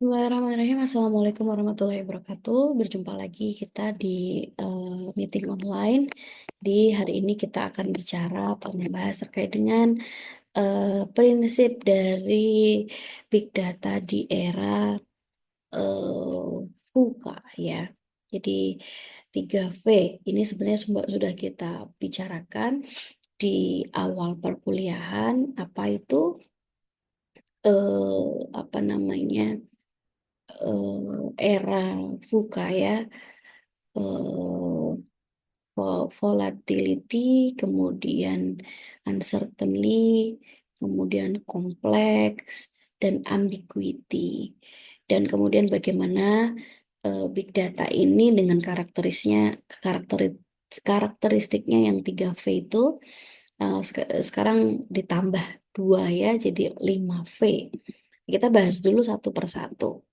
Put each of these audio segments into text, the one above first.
Bismillahirrahmanirrahim. Assalamualaikum warahmatullahi wabarakatuh. Berjumpa lagi kita di meeting online. Di hari ini kita akan bicara atau membahas terkait dengan prinsip dari big data di era VUCA ya. Jadi 3V ini sebenarnya sudah kita bicarakan di awal perkuliahan. Apa itu apa namanya? Era VUCA ya, eh, volatility, kemudian uncertainty, kemudian kompleks dan ambiguity. Dan kemudian bagaimana big data ini dengan karakteristiknya yang 3V itu sekarang ditambah 2 ya, jadi 5V. Kita bahas dulu satu persatu.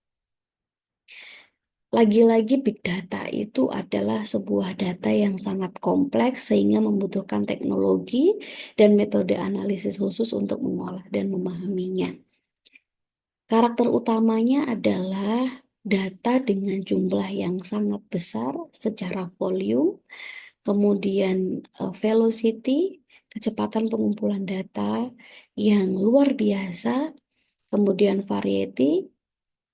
Lagi-lagi big data itu adalah sebuah data yang sangat kompleks sehingga membutuhkan teknologi dan metode analisis khusus untuk mengolah dan memahaminya. Karakter utamanya adalah data dengan jumlah yang sangat besar secara volume, kemudian velocity, kecepatan pengumpulan data yang luar biasa, kemudian variety,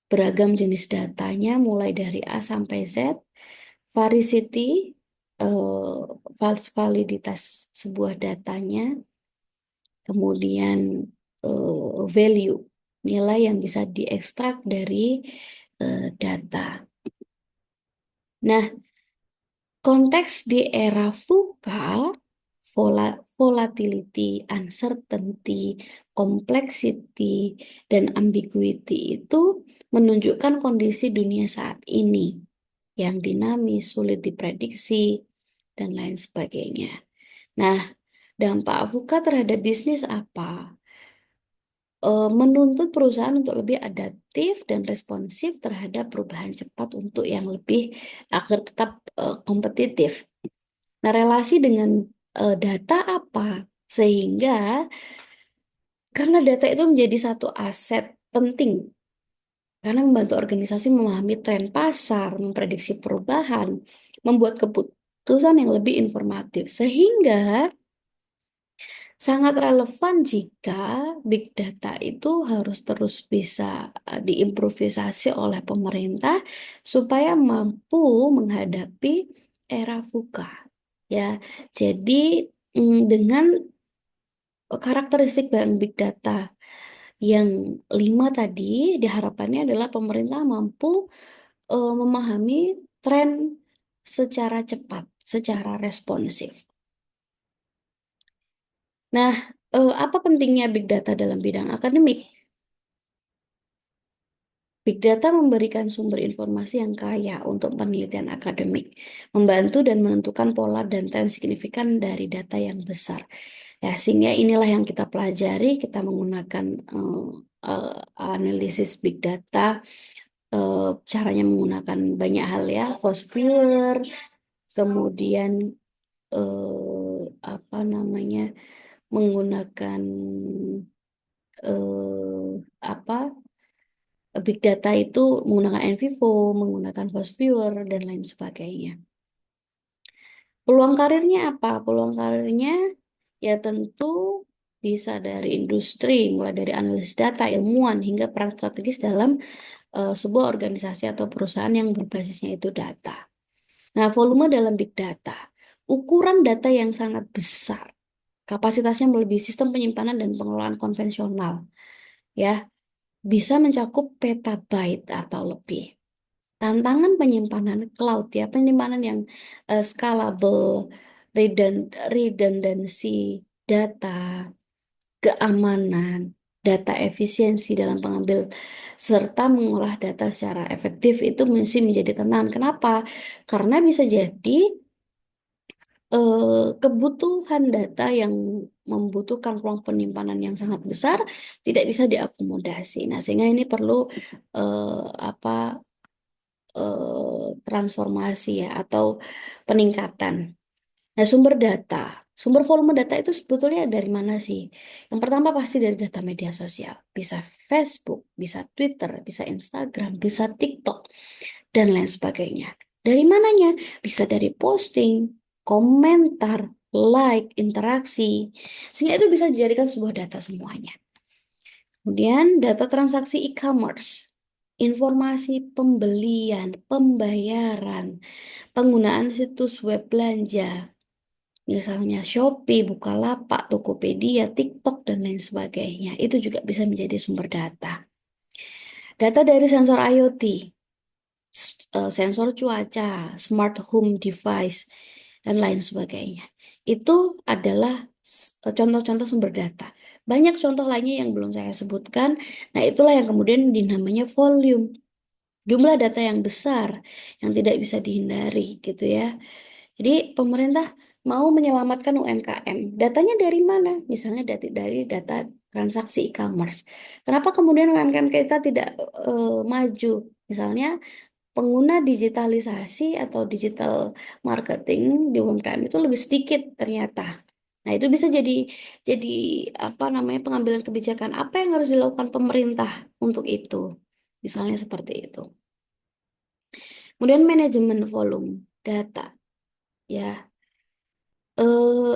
beragam jenis datanya mulai dari A sampai Z, Varicity, validitas sebuah datanya, kemudian value, nilai yang bisa diekstrak dari data. Nah, konteks di era VUCA, volatility, uncertainty, complexity, dan ambiguity itu menunjukkan kondisi dunia saat ini yang dinamis, sulit diprediksi, dan lain sebagainya. Nah, dampak VUCA terhadap bisnis apa? Menuntut perusahaan untuk lebih adaptif dan responsif terhadap perubahan cepat untuk yang lebih agar tetap kompetitif. Nah, relasi dengan data apa? Sehingga karena data itu menjadi satu aset penting karena membantu organisasi memahami tren pasar, memprediksi perubahan, membuat keputusan yang lebih informatif, sehingga sangat relevan jika big data itu harus terus bisa diimprovisasi oleh pemerintah supaya mampu menghadapi era VUCA. Ya, jadi dengan karakteristik bank big data yang 5 tadi, diharapkannya adalah pemerintah mampu memahami tren secara cepat, secara responsif. Nah, apa pentingnya big data dalam bidang akademik? Big data memberikan sumber informasi yang kaya untuk penelitian akademik, membantu dan menentukan pola dan tren signifikan dari data yang besar. Ya, sehingga inilah yang kita pelajari, kita menggunakan analisis big data, caranya menggunakan banyak hal ya, Foursquare, kemudian apa namanya, menggunakan apa big data itu menggunakan NVivo, menggunakan Foursquare dan lain sebagainya. Peluang karirnya apa? Peluang karirnya ya tentu bisa dari industri, mulai dari analis data, ilmuwan, hingga peran strategis dalam sebuah organisasi atau perusahaan yang berbasisnya itu data. Nah, volume dalam big data, ukuran data yang sangat besar, kapasitasnya melebihi sistem penyimpanan dan pengelolaan konvensional, ya, bisa mencakup petabyte atau lebih. Tantangan penyimpanan cloud ya, penyimpanan yang scalable, redundancy data, keamanan, data efisiensi dalam pengambil serta mengolah data secara efektif itu mesti menjadi tantangan. Kenapa? Karena bisa jadi kebutuhan data yang membutuhkan ruang penyimpanan yang sangat besar tidak bisa diakomodasi. Nah, sehingga ini perlu apa transformasi ya atau peningkatan. Nah, sumber data, sumber volume data itu sebetulnya dari mana sih? Yang pertama pasti dari data media sosial, bisa Facebook, bisa Twitter, bisa Instagram, bisa TikTok, dan lain sebagainya. Dari mananya? Bisa dari posting, komentar, like, interaksi, sehingga itu bisa dijadikan sebuah data semuanya. Kemudian data transaksi e-commerce, informasi pembelian, pembayaran, penggunaan situs web belanja, misalnya Shopee, Bukalapak, Tokopedia, TikTok, dan lain sebagainya. Itu juga bisa menjadi sumber data. Data dari sensor IoT, sensor cuaca, smart home device, dan lain sebagainya. Itu adalah contoh-contoh sumber data. Banyak contoh lainnya yang belum saya sebutkan. Nah, itulah yang kemudian dinamanya volume. Jumlah data yang besar yang tidak bisa dihindari gitu ya. Jadi pemerintah mau menyelamatkan UMKM. Datanya dari mana? Misalnya dari data transaksi e-commerce. Kenapa kemudian UMKM kita tidak maju? Misalnya pengguna digitalisasi atau digital marketing di UMKM itu lebih sedikit ternyata. Nah, itu bisa jadi apa namanya pengambilan kebijakan apa yang harus dilakukan pemerintah untuk itu. Misalnya seperti itu. Kemudian manajemen volume data. Ya,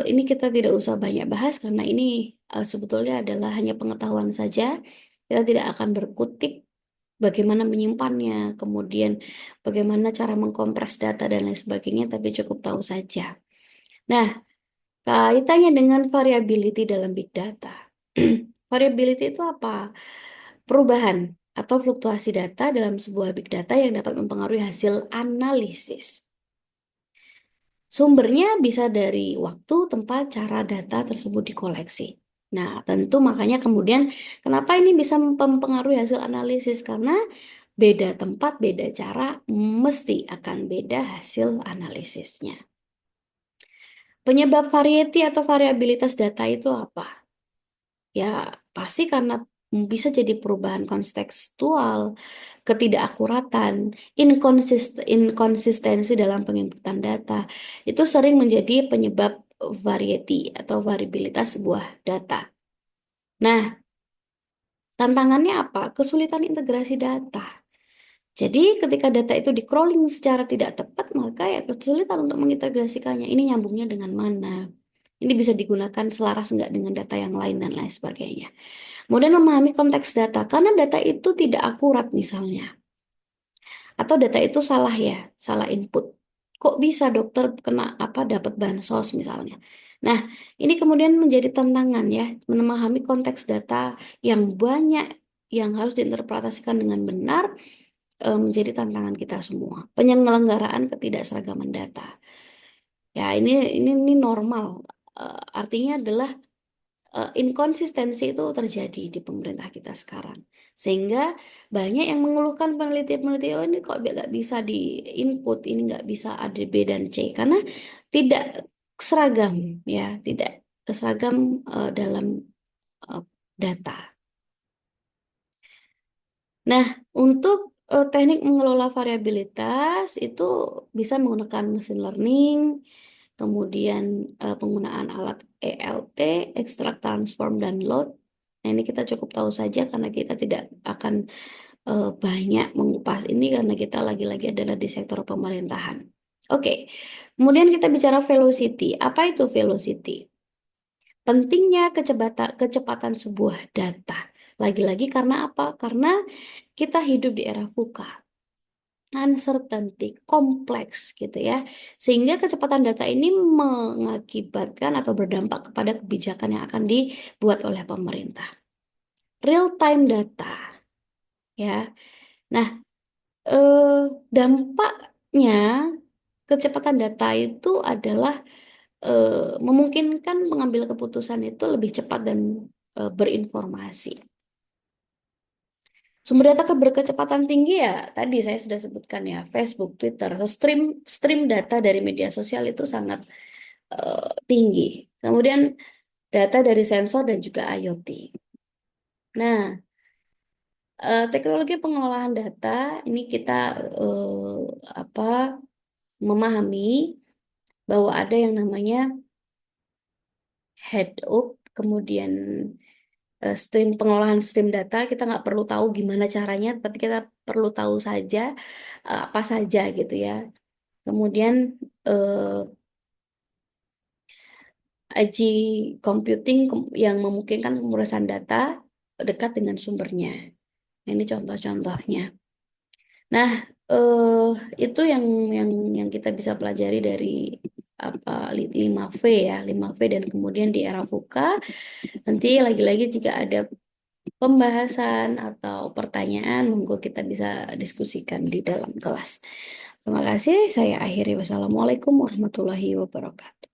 ini kita tidak usah banyak bahas karena ini sebetulnya adalah hanya pengetahuan saja. Kita tidak akan berkutik bagaimana menyimpannya, kemudian bagaimana cara mengkompres data dan lain sebagainya, tapi cukup tahu saja. Nah, kaitannya dengan variability dalam big data. Variability itu apa? Perubahan atau fluktuasi data dalam sebuah big data yang dapat mempengaruhi hasil analisis. Sumbernya bisa dari waktu, tempat, cara data tersebut dikoleksi. Nah, tentu makanya kemudian kenapa ini bisa mempengaruhi hasil analisis? Karena beda tempat, beda cara, mesti akan beda hasil analisisnya. Penyebab variety atau variabilitas data itu apa? Ya, pasti karena bisa jadi perubahan kontekstual, ketidakakuratan, inkonsistensi dalam penginputan data. Itu sering menjadi penyebab variety atau variabilitas sebuah data. Nah, tantangannya apa? Kesulitan integrasi data. Jadi ketika data itu di crawling secara tidak tepat, maka ya kesulitan untuk mengintegrasikannya. Ini nyambungnya dengan mana? Ini bisa digunakan selaras nggak dengan data yang lain dan lain sebagainya. Kemudian memahami konteks data, karena data itu tidak akurat misalnya. Atau data itu salah ya, salah input. Kok bisa dokter kena apa dapat bansos misalnya. Nah, ini kemudian menjadi tantangan ya, memahami konteks data yang banyak yang harus diinterpretasikan dengan benar menjadi tantangan kita semua. Penyelenggaraan ketidakseragaman data. Ya, ini normal. Artinya adalah inkonsistensi itu terjadi di pemerintah kita sekarang. Sehingga banyak yang mengeluhkan peneliti-peneliti, oh ini kok nggak bisa di input, ini nggak bisa ada B dan C. Karena tidak seragam, ya, tidak seragam dalam uh, data. Nah, untuk teknik mengelola variabilitas itu bisa menggunakan machine learning, kemudian penggunaan alat ELT, extract, transform, dan load. Nah, ini kita cukup tahu saja karena kita tidak akan banyak mengupas ini karena kita lagi-lagi adalah di sektor pemerintahan. Oke, kemudian kita bicara velocity. Apa itu velocity? Pentingnya kecepatan sebuah data. Lagi-lagi karena apa? Karena kita hidup di era VUCA, uncertainty, kompleks gitu ya. Sehingga kecepatan data ini mengakibatkan atau berdampak kepada kebijakan yang akan dibuat oleh pemerintah. Real time data ya. Nah, eh, dampaknya kecepatan data itu adalah eh, memungkinkan pengambil keputusan itu lebih cepat dan berinformasi. Sumber data berkecepatan tinggi ya, tadi saya sudah sebutkan ya, Facebook, Twitter, stream stream data dari media sosial itu sangat tinggi. Kemudian data dari sensor dan juga IoT. Nah, teknologi pengolahan data ini kita apa memahami bahwa ada yang namanya Hadoop, kemudian stream pengolahan stream data. Kita nggak perlu tahu gimana caranya, tapi kita perlu tahu saja apa saja gitu ya. Kemudian eh, IG computing yang memungkinkan pemrosesan data dekat dengan sumbernya. Nah, ini contoh-contohnya. Nah, eh itu yang kita bisa pelajari dari apa 5V ya, 5V dan kemudian di era VUCA. Nanti lagi-lagi jika ada pembahasan atau pertanyaan, monggo kita bisa diskusikan di dalam kelas. Terima kasih, saya akhiri. Wassalamualaikum warahmatullahi wabarakatuh.